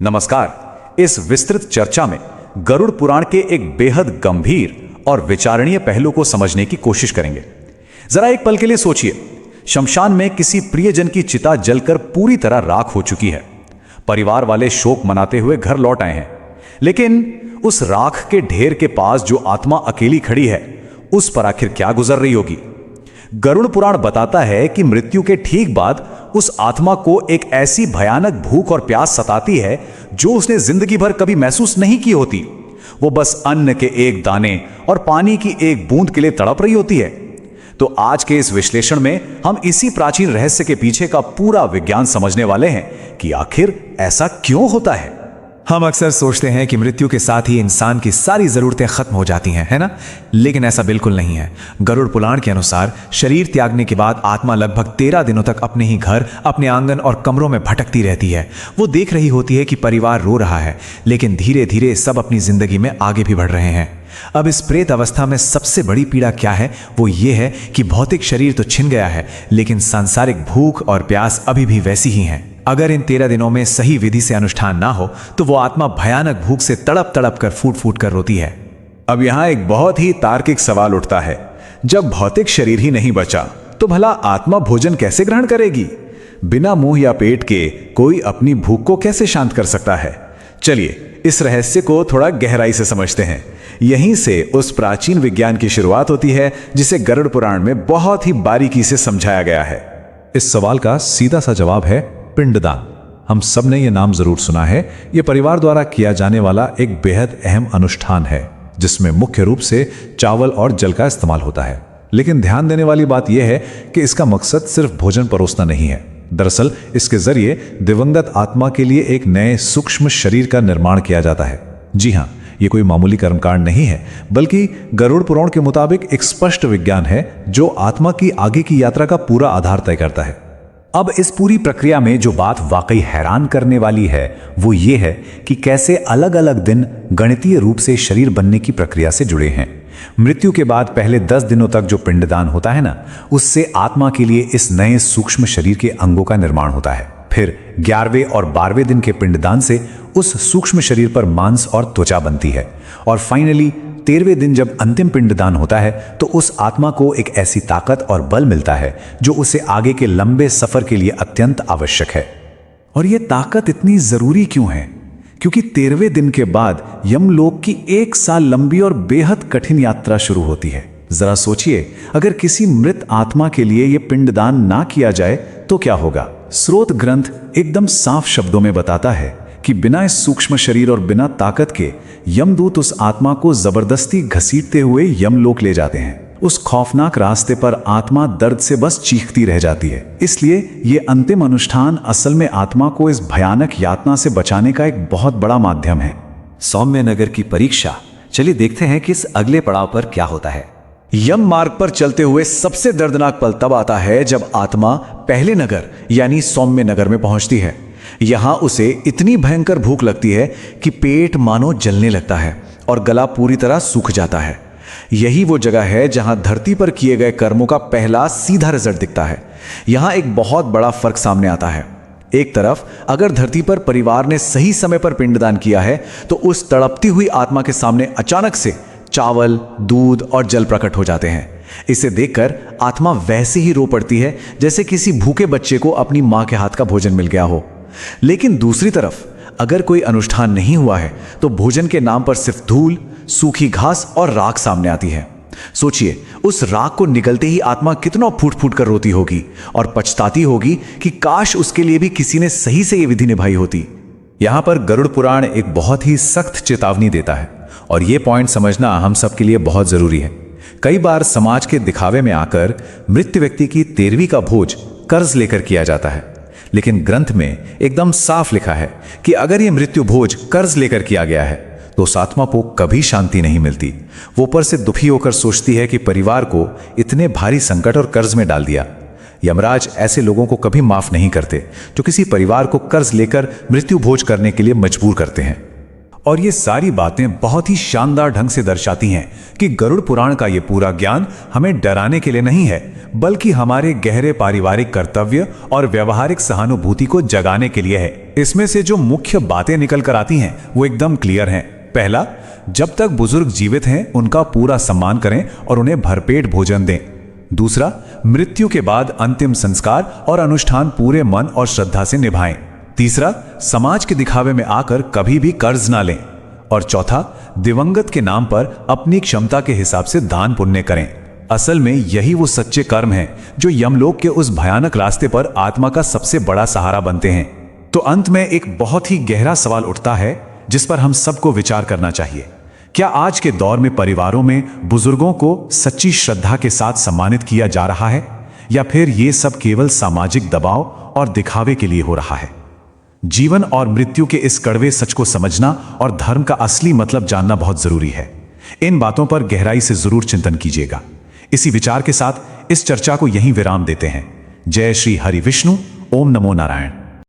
नमस्कार। इस विस्तृत चर्चा में गरुड़ पुराण के एक बेहद गंभीर और विचारणीय पहलू को समझने की कोशिश करेंगे। जरा एक पल के लिए सोचिए, शमशान में किसी प्रियजन की चिता जलकर पूरी तरह राख हो चुकी है। परिवार वाले शोक मनाते हुए घर लौट आए हैं, लेकिन उस राख के ढेर के पास जो आत्मा अकेली खड़ी है, उस पर आखिर क्या गुजर रही होगी। गरुड़ पुराण बताता है कि मृत्यु के ठीक बाद उस आत्मा को एक ऐसी भयानक भूख और प्यास सताती है जो उसने जिंदगी भर कभी महसूस नहीं की होती। वो बस अन्न के एक दाने और पानी की एक बूंद के लिए तड़प रही होती है। तो आज के इस विश्लेषण में हम इसी प्राचीन रहस्य के पीछे का पूरा विज्ञान समझने वाले हैं कि आखिर ऐसा क्यों होता है। हम अक्सर सोचते हैं कि मृत्यु के साथ ही इंसान की सारी जरूरतें खत्म हो जाती हैं, है ना? लेकिन ऐसा बिल्कुल नहीं है। गरुड़ पुराण के अनुसार शरीर त्यागने के बाद आत्मा लगभग 13 दिनों तक अपने ही घर, अपने आंगन और कमरों में भटकती रहती है। वो देख रही होती है कि परिवार रो रहा है, लेकिन धीरे धीरे सब अपनी जिंदगी में आगे भी बढ़ रहे हैं। अब इस प्रेत अवस्था में सबसे बड़ी पीड़ा क्या है? वो ये है कि भौतिक शरीर तो छिन गया है, लेकिन सांसारिक भूख और प्यास अभी भी वैसी ही है। अगर इन 13 दिनों में सही विधि से अनुष्ठान ना हो तो वो आत्मा भयानक भूख से तड़प तड़प कर फूट फूट कर रोती है। अब यहां एक बहुत ही तार्किक सवाल उठता है, जब भौतिक शरीर ही नहीं बचा तो भला आत्मा भोजन कैसे ग्रहण करेगी? बिना मुंह या पेट के कोई अपनी भूख को कैसे शांत कर सकता है? चलिए इस रहस्य को थोड़ा गहराई से समझते हैं। यहीं से उस प्राचीन विज्ञान की शुरुआत होती है जिसे गरुड़ पुराण में बहुत ही बारीकी से समझाया गया है। इस सवाल का सीधा सा जवाब है पिंडदान। हम सब ने यह नाम जरूर सुना है। यह परिवार द्वारा किया जाने वाला एक बेहद अहम अनुष्ठान है जिसमें मुख्य रूप से चावल और जल का इस्तेमाल होता है। लेकिन ध्यान देने वाली बात यह है कि इसका मकसद सिर्फ भोजन परोसना नहीं है। दरअसल इसके जरिए दिवंगत आत्मा के लिए एक नए सूक्ष्म शरीर का निर्माण किया जाता है। जी हाँ, ये कोई मामूली कर्मकांड नहीं है, बल्कि गरुड़ पुराण के मुताबिक एक स्पष्ट विज्ञान है जो आत्मा की आगे की यात्रा का पूरा आधार तय करता है। अब इस पूरी प्रक्रिया में जो बात वाकई हैरान करने वाली है वो ये है कि कैसे अलग अलग दिन गणितीय रूप से शरीर बनने की प्रक्रिया से जुड़े हैं। मृत्यु के बाद पहले 10 दिनों तक जो पिंडदान होता है ना, उससे आत्मा के लिए इस नए सूक्ष्म शरीर के अंगों का निर्माण होता है। फिर 11वें और 12वें दिन के पिंडदान से उस सूक्ष्म शरीर पर मांस और त्वचा बनती है, और फाइनली 13वें दिन जब अंतिम पिंडदान होता है तो उस आत्मा को एक ऐसी ताकत और बल मिलता है जो उसे आगे के लंबे सफर के लिए अत्यंत आवश्यक है। और यह ताकत इतनी जरूरी क्यों है? क्योंकि 13वें दिन के बाद यमलोक की 1 साल लंबी और बेहद कठिन यात्रा शुरू होती है। जरा सोचिए, अगर किसी मृत आत्मा के लिए यह पिंडदान ना किया जाए तो क्या होगा? स्रोत ग्रंथ एकदम साफ शब्दों में बताता है कि बिना इस सूक्ष्म शरीर और बिना ताकत के यमदूत उस आत्मा को जबरदस्ती घसीटते हुए यमलोक ले जाते हैं। उस खौफनाक रास्ते पर आत्मा दर्द से बस चीखती रह जाती है। इसलिए ये अंतिम अनुष्ठान असल में आत्मा को इस भयानक यातना से बचाने का एक बहुत बड़ा माध्यम है। सौम्य नगर की परीक्षा। चलिए देखते हैं कि इस अगले पड़ाव पर क्या होता है। यम मार्ग पर चलते हुए सबसे दर्दनाक पल तब आता है जब आत्मा पहले नगर यानी सौम्य नगर में पहुंचती है। यहां उसे इतनी भयंकर भूख लगती है कि पेट मानो जलने लगता है और गला पूरी तरह सूख जाता है। यही वो जगह है जहां धरती पर किए गए कर्मों का पहला सीधा रिजल्ट दिखता है। यहां एक बहुत बड़ा फर्क सामने आता है। एक तरफ अगर धरती पर परिवार ने सही समय पर पिंडदान किया है तो उस तड़पती हुई आत्मा के सामने अचानक से चावल, दूध और जल प्रकट हो जाते हैं। इसे देखकर आत्मा वैसे ही रो पड़ती है जैसे किसी भूखे बच्चे को अपनी मां के हाथ का भोजन मिल गया हो। लेकिन दूसरी तरफ अगर कोई अनुष्ठान नहीं हुआ है तो भोजन के नाम पर सिर्फ धूल, सूखी घास और राख सामने आती है। सोचिए, उस राख को निगलते ही आत्मा कितना फूट फूट कर रोती होगी और पछताती होगी कि काश उसके लिए भी किसी ने सही से यह विधि निभाई होती। यहां पर गरुड़ पुराण एक बहुत ही सख्त चेतावनी देता है, और यह पॉइंट समझना हम सबके लिए बहुत जरूरी है। कई बार समाज के दिखावे में आकर मृत व्यक्ति की 13वीं का भोज कर्ज लेकर किया जाता है, लेकिन ग्रंथ में एकदम साफ लिखा है कि अगर यह मृत्यु भोज कर्ज लेकर किया गया है तो उस आत्मा को कभी शांति नहीं मिलती। वो ऊपर से दुखी होकर सोचती है कि परिवार को इतने भारी संकट और कर्ज में डाल दिया। यमराज ऐसे लोगों को कभी माफ नहीं करते जो किसी परिवार को कर्ज लेकर मृत्यु भोज करने के लिए मजबूर करते हैं। और ये सारी बातें बहुत ही शानदार ढंग से दर्शाती हैं कि गरुड़ पुराण का ये पूरा ज्ञान हमें डराने के लिए नहीं है, बल्कि हमारे गहरे पारिवारिक कर्तव्य और व्यवहारिक सहानुभूति को जगाने के लिए है। इसमें से जो मुख्य बातें निकल कर आती हैं वो एकदम क्लियर हैं। पहला, जब तक बुजुर्ग जीवित हैं उनका पूरा सम्मान करें और उन्हें भरपेट भोजन दें। दूसरा, मृत्यु के बाद अंतिम संस्कार और अनुष्ठान पूरे मन और श्रद्धा से निभाएं। तीसरा, समाज के दिखावे में आकर कभी भी कर्ज ना लें। और चौथा, दिवंगत के नाम पर अपनी क्षमता के हिसाब से दान पुण्य करें। असल में यही वो सच्चे कर्म हैं जो यमलोक के उस भयानक रास्ते पर आत्मा का सबसे बड़ा सहारा बनते हैं। तो अंत में एक बहुत ही गहरा सवाल उठता है जिस पर हम सबको विचार करना चाहिए। क्या आज के दौर में परिवारों में बुजुर्गों को सच्ची श्रद्धा के साथ सम्मानित किया जा रहा है, या फिर ये सब केवल सामाजिक दबाव और दिखावे के लिए हो रहा है? जीवन और मृत्यु के इस कड़वे सच को समझना और धर्म का असली मतलब जानना बहुत जरूरी है। इन बातों पर गहराई से जरूर चिंतन कीजिएगा। इसी विचार के साथ इस चर्चा को यहीं विराम देते हैं। जय श्री हरि विष्णु। ओम नमो नारायण।